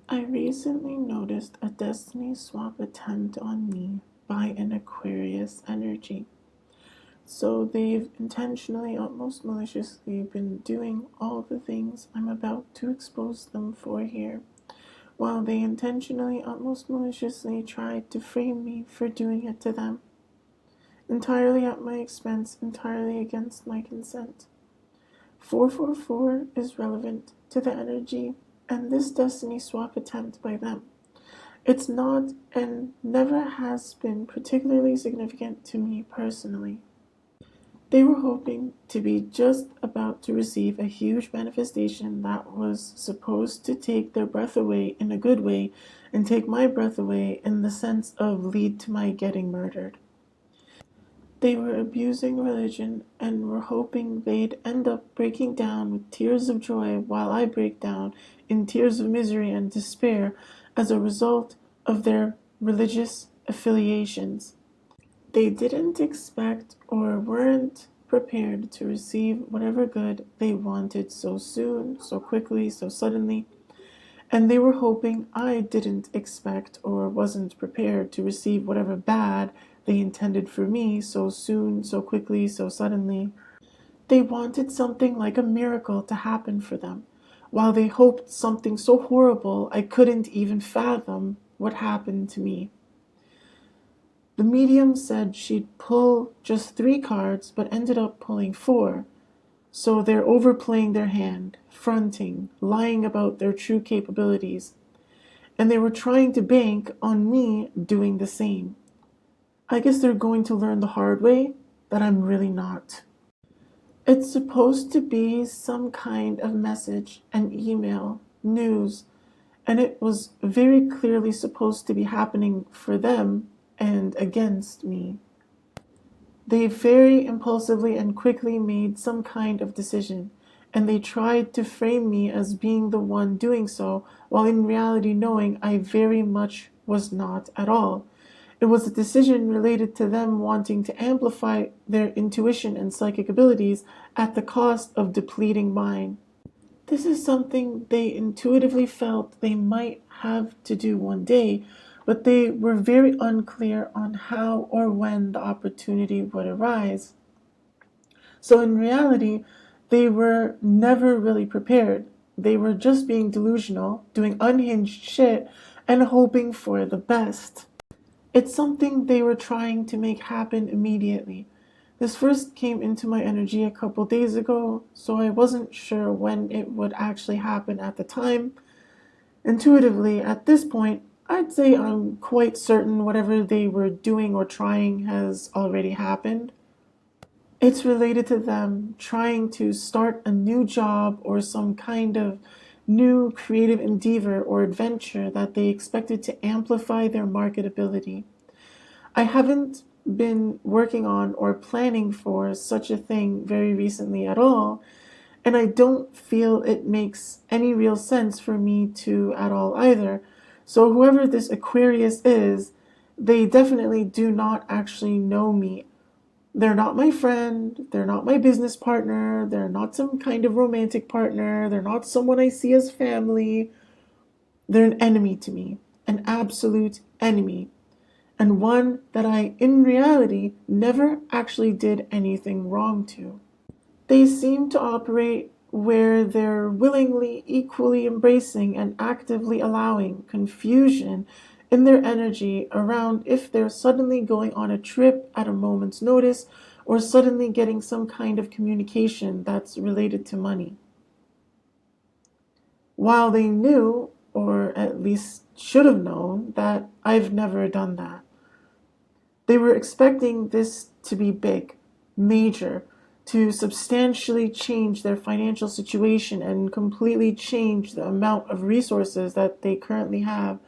I recently noticed a destiny swap attempt on me by an Aquarius energy. So they've intentionally, almost maliciously, been doing all the things I'm about to expose them for here, while they intentionally, almost maliciously, tried to frame me for doing it to them. Entirely at my expense, entirely against my consent. 444 is relevant to the energy and this destiny swap attempt by them. It's not and never has been particularly significant to me personally. They were hoping to be just about to receive a huge manifestation that was supposed to take their breath away in a good way and take my breath away in the sense of lead to my getting murdered. They were abusing religion and were hoping they'd end up breaking down with tears of joy while I break down in tears of misery and despair as a result of their religious affiliations. They didn't expect or weren't prepared to receive whatever good they wanted so soon, so quickly, so suddenly, and they were hoping I didn't expect or wasn't prepared to receive whatever bad they intended for me so soon, so quickly, so suddenly. They wanted something like a miracle to happen for them, while they hoped something so horrible I couldn't even fathom what happened to me. The medium said she'd pull just 3 cards, but ended up pulling 4. So they're overplaying their hand, fronting, lying about their true capabilities, and they were trying to bank on me doing the same. I guess they're going to learn the hard way that I'm really not. It's supposed to be some kind of message, an email, news, and it was very clearly supposed to be happening for them and against me. They very impulsively and quickly made some kind of decision, and they tried to frame me as being the one doing so, while in reality knowing I very much was not at all. It was a decision related to them wanting to amplify their intuition and psychic abilities at the cost of depleting mine. This is something they intuitively felt they might have to do one day, but they were very unclear on how or when the opportunity would arise. So in reality, they were never really prepared. They were just being delusional, doing unhinged shit, and hoping for the best. It's something they were trying to make happen immediately. This first came into my energy a couple days ago, so I wasn't sure when it would actually happen at the time. Intuitively, at this point, I'd say I'm quite certain whatever they were doing or trying has already happened. It's related to them trying to start a new job or some kind of new creative endeavor or adventure that they expected to amplify their marketability. I haven't been working on or planning for such a thing very recently at all, and I don't feel it makes any real sense for me to at all either. So, whoever this Aquarius is, they definitely do not actually know me. They're not my friend, they're not my business partner, they're not some kind of romantic partner, they're not someone I see as family. They're an enemy to me, an absolute enemy, and one that I, in reality, never actually did anything wrong to. They seem to operate where they're willingly, equally embracing and actively allowing confusion in their energy around if they're suddenly going on a trip at a moment's notice or suddenly getting some kind of communication that's related to money. While they knew, or at least should have known, that I've never done that. They were expecting this to be big, major, to substantially change their financial situation and completely change the amount of resources that they currently have.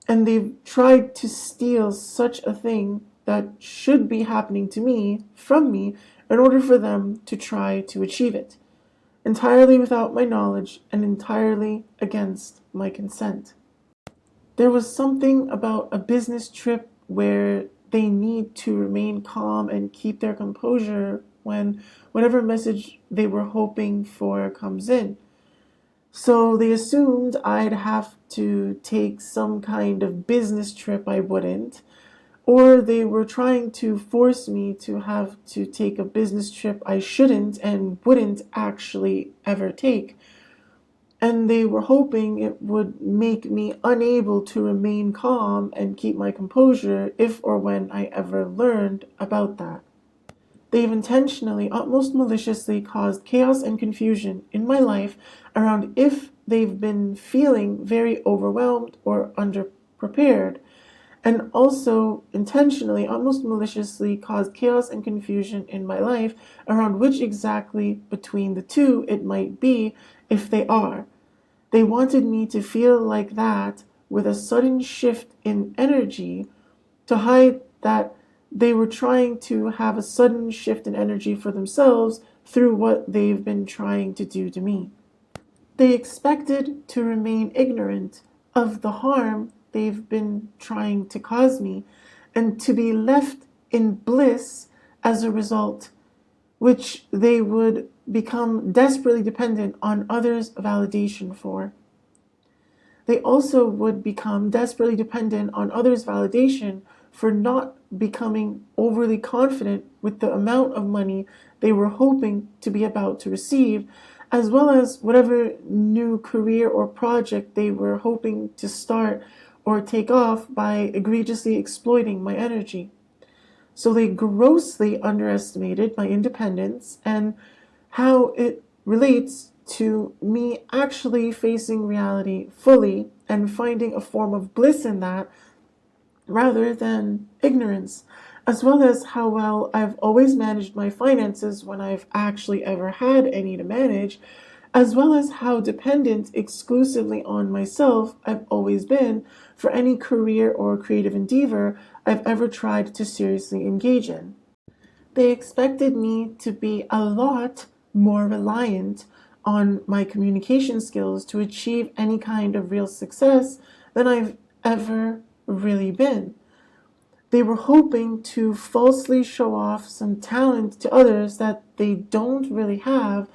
And they've tried to steal such a thing that should be happening to me, from me, in order for them to try to achieve it, entirely without my knowledge and entirely against my consent. There was something about a business trip where they need to remain calm and keep their composure when whatever message they were hoping for comes in. So they assumed I'd have to take some kind of business trip I wouldn't, or they were trying to force me to have to take a business trip I shouldn't and wouldn't actually ever take. And they were hoping it would make me unable to remain calm and keep my composure if or when I ever learned about that. They've intentionally, almost maliciously, caused chaos and confusion in my life around if they've been feeling very overwhelmed or underprepared, and also intentionally, almost maliciously, caused chaos and confusion in my life around which exactly between the two it might be if they are. They wanted me to feel like that with a sudden shift in energy to hide that they were trying to have a sudden shift in energy for themselves through what they've been trying to do to me. They expected to remain ignorant of the harm they've been trying to cause me and to be left in bliss as a result, which they would become desperately dependent on others' validation for. They also would become desperately dependent on others' validation for not becoming overly confident with the amount of money they were hoping to be about to receive, as well as whatever new career or project they were hoping to start or take off by egregiously exploiting my energy. So they grossly underestimated my independence and how it relates to me actually facing reality fully and finding a form of bliss in that rather than ignorance, as well as how well I've always managed my finances when I've actually ever had any to manage, as well as how dependent exclusively on myself I've always been for any career or creative endeavor I've ever tried to seriously engage in. They expected me to be a lot more reliant on my communication skills to achieve any kind of real success than I've ever really been. They were hoping to falsely show off some talent to others that they don't really have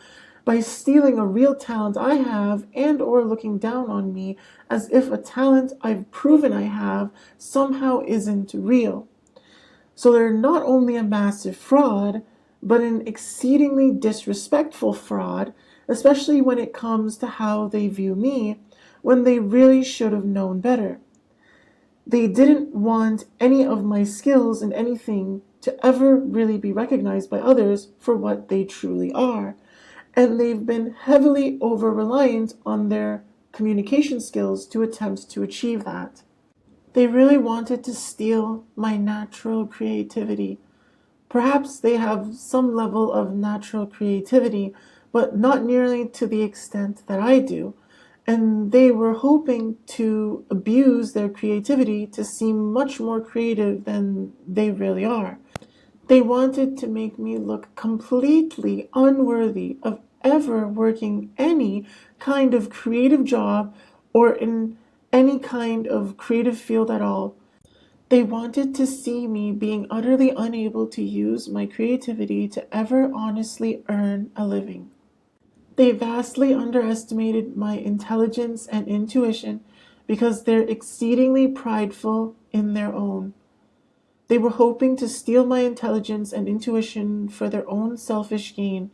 by stealing a real talent I have and or looking down on me as if a talent I've proven I have somehow isn't real. So they're not only a massive fraud, but an exceedingly disrespectful fraud, especially when it comes to how they view me, when they really should have known better. They didn't want any of my skills in anything to ever really be recognized by others for what they truly are. And they've been heavily over-reliant on their communication skills to attempt to achieve that. They really wanted to steal my natural creativity. Perhaps they have some level of natural creativity, but not nearly to the extent that I do. And they were hoping to abuse their creativity to seem much more creative than they really are. They wanted to make me look completely unworthy of ever working any kind of creative job or in any kind of creative field at all. They wanted to see me being utterly unable to use my creativity to ever honestly earn a living. They vastly underestimated my intelligence and intuition because they're exceedingly prideful in their own. They were hoping to steal my intelligence and intuition for their own selfish gain.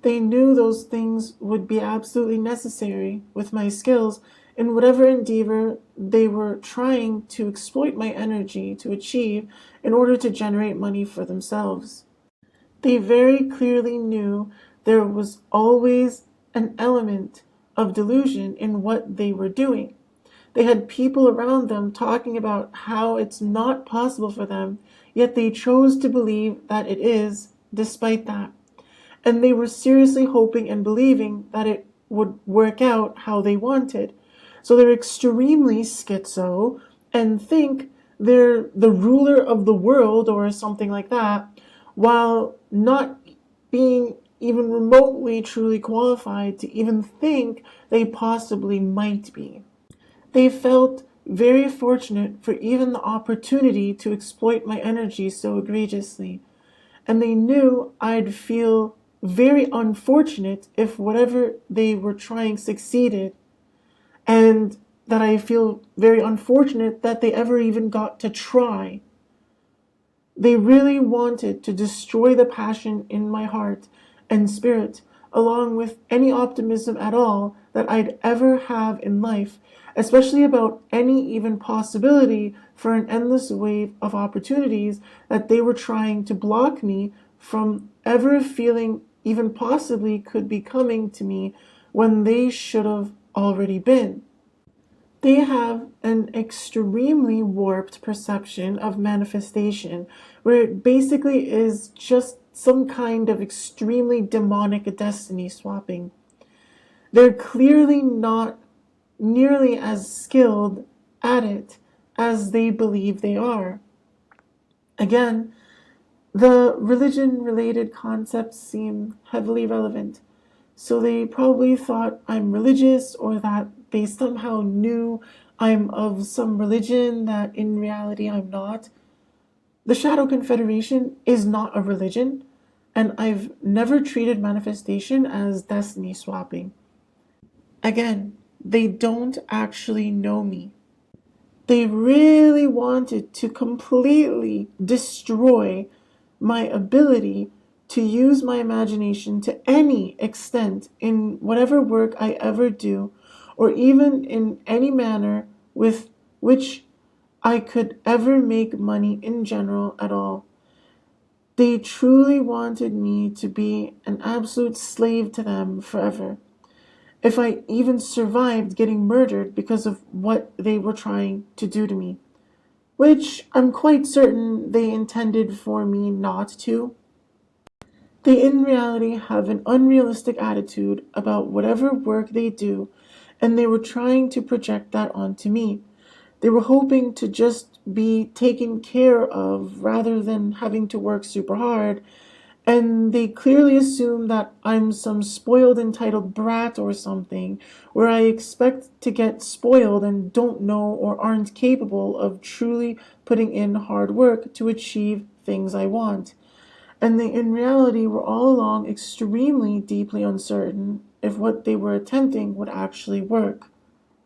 They knew those things would be absolutely necessary with my skills in whatever endeavor they were trying to exploit my energy to achieve in order to generate money for themselves. They very clearly knew there was always an element of delusion in what they were doing. They had people around them talking about how it's not possible for them, yet they chose to believe that it is, despite that. And they were seriously hoping and believing that it would work out how they wanted. So they're extremely schizo and think they're the ruler of the world or something like that, while not being even remotely truly qualified to even think they possibly might be. They felt very fortunate for even the opportunity to exploit my energy so egregiously, and they knew I'd feel very unfortunate if whatever they were trying succeeded, and that I feel very unfortunate that they ever even got to try. They really wanted to destroy the passion in my heart and spirit, along with any optimism at all that I'd ever have in life, especially about any even possibility for an endless wave of opportunities that they were trying to block me from ever feeling even possibly could be coming to me when they should have already been. They have an extremely warped perception of manifestation, where it basically is just some kind of extremely demonic destiny swapping. They're clearly not nearly as skilled at it as they believe they are. Again, the religion related concepts seem heavily relevant. So they probably thought I'm religious, or that they somehow knew I'm of some religion that in reality I'm not. The Shadow Confederation is not a religion, and I've never treated manifestation as destiny swapping. Again, they don't actually know me. They really wanted to completely destroy my ability to use my imagination to any extent in whatever work I ever do, or even in any manner with which I could ever make money in general at all. They truly wanted me to be an absolute slave to them forever. If I even survived getting murdered because of what they were trying to do to me, which I'm quite certain they intended for me not to. They in reality have an unrealistic attitude about whatever work they do, and they were trying to project that onto me. They were hoping to just be taken care of rather than having to work super hard, and they clearly assume that I'm some spoiled entitled brat or something, where I expect to get spoiled and don't know or aren't capable of truly putting in hard work to achieve things I want. And they in reality were all along extremely deeply uncertain if what they were attempting would actually work.